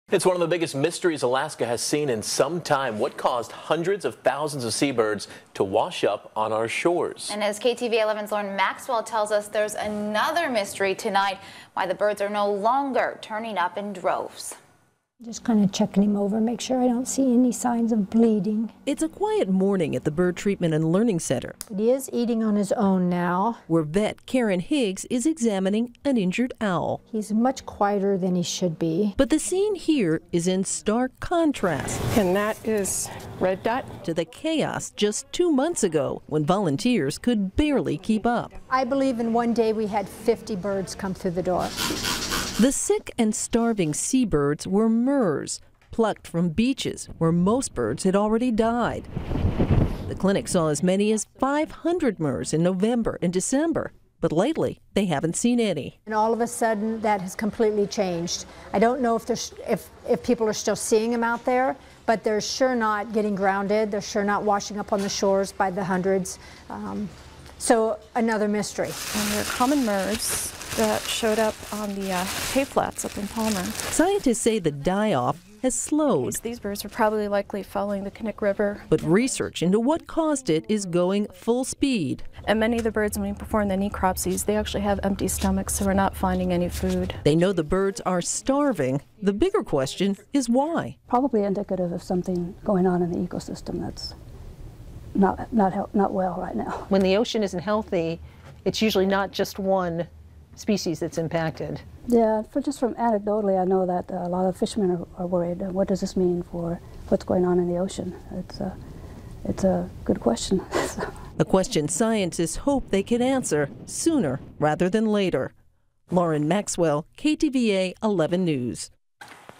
It's one of the biggest mysteries Alaska has seen in some time. What caused hundreds of thousands of seabirds to wash up on our shores? And as KTV 11's Lauren Maxwell tells us, there's another mystery tonight, why the birds are no longer turning up in droves. Just kind of checking him over, make sure I don't see any signs of bleeding. It's a quiet morning at the Bird Treatment and Learning Center. But he is eating on his own now. Where vet Karen Higgs is examining an injured owl. He's much quieter than he should be. But the scene here is in stark contrast. And that is red dot. To the chaos just 2 months ago when volunteers could barely keep up. I believe in one day we had 50 birds come through the door. The sick and starving seabirds were murres, plucked from beaches where most birds had already died. The clinic saw as many as 500 murres in November and December, but lately they haven't seen any. And all of a sudden that has completely changed. I don't know if people are still seeing them out there, but they're sure not getting grounded. They're sure not washing up on the shores by the hundreds. So another mystery. And they're common murres that showed up on the hay flats up in Palmer. Scientists say the die-off has slowed. These birds are probably likely following the Knik River. But research into what caused it is going full speed. And many of the birds, when we perform the necropsies, they actually have empty stomachs, so we're not finding any food. They know the birds are starving. The bigger question is why. Probably indicative of something going on in the ecosystem that's not well right now. When the ocean isn't healthy, it's usually not just one species that's impacted. Yeah, just from anecdotally, I know that a lot of fishermen are worried. What does this mean for what's going on in the ocean? It's a good question. A question scientists hope they can answer sooner rather than later. Lauren Maxwell, KTVA 11 News.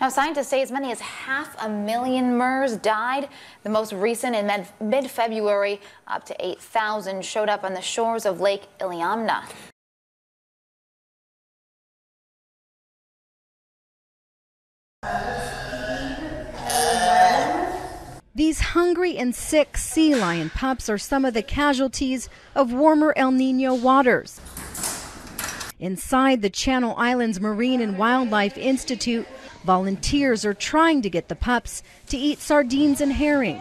Now, scientists say as many as 500,000 murres died. The most recent in mid-February, up to 8,000 showed up on the shores of Lake Iliamna. These hungry and sick sea lion pups are some of the casualties of warmer El Nino waters. Inside the Channel Islands Marine and Wildlife Institute, volunteers are trying to get the pups to eat sardines and herring.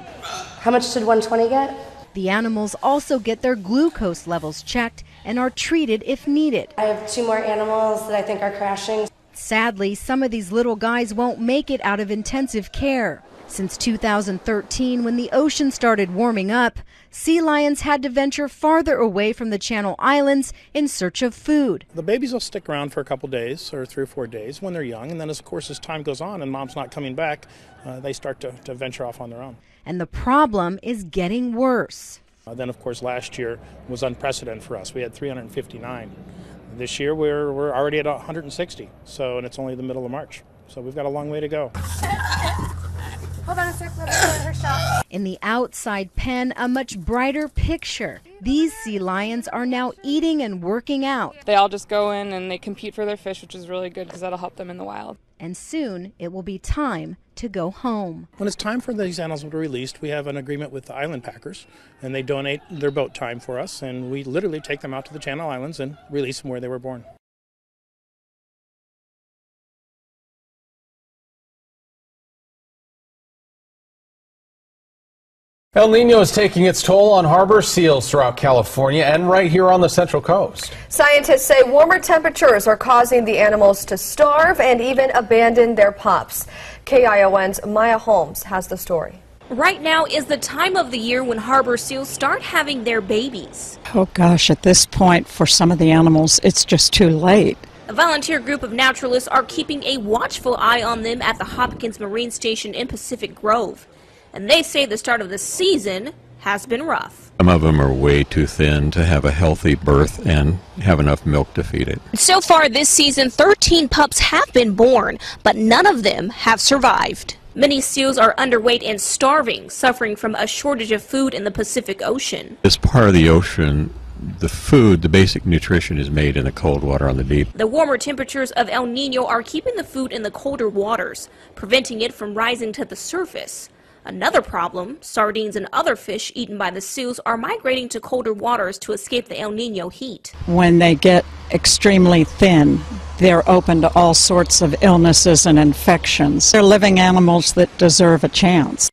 How much did 120 get? The animals also get their glucose levels checked and are treated if needed. I have 2 more animals that I think are crashing. Sadly, some of these little guys won't make it out of intensive care. Since 2013, when the ocean started warming up, sea lions had to venture farther away from the Channel Islands in search of food. The babies will stick around for a couple days or 3 or 4 days when they're young, and then of course as time goes on and mom's not coming back, they start to venture off on their own. And the problem is getting worse. Then of course last year was unprecedented for us. We had 359. This year we're already at 160, and it's only the middle of March, so we've got a long way to go. Hold on a sec, let her shot. In the outside pen, a much brighter picture. These sea lions are now eating and working out. They all just go in and they compete for their fish, which is really good because that'll help them in the wild. And soon it will be time to go home. When it's time for these animals to be released, we have an agreement with the island packers, and they donate their boat time for us, and we literally take them out to the Channel Islands and release them where they were born. El Nino is taking its toll on harbor seals throughout California and right here on the Central Coast. Scientists say warmer temperatures are causing the animals to starve and even abandon their pups. KION's Maya Holmes has the story. Right now is the time of the year when harbor seals start having their babies. Oh gosh, at this point for some of the animals it's just too late. A volunteer group of naturalists are keeping a watchful eye on them at the Hopkins Marine Station in Pacific Grove. And they say the start of the season has been rough. Some of them are way too thin to have a healthy birth and have enough milk to feed it. So far this season, 13 pups have been born, but none of them have survived. Many seals are underweight and starving, suffering from a shortage of food in the Pacific Ocean. This part of the ocean, the food, the basic nutrition is made in the cold water on the deep. The warmer temperatures of El Nino are keeping the food in the colder waters, preventing it from rising to the surface. Another problem, sardines and other fish eaten by the seals are migrating to colder waters to escape the El Nino heat. When they get extremely thin, they're open to all sorts of illnesses and infections. They're living animals that deserve a chance.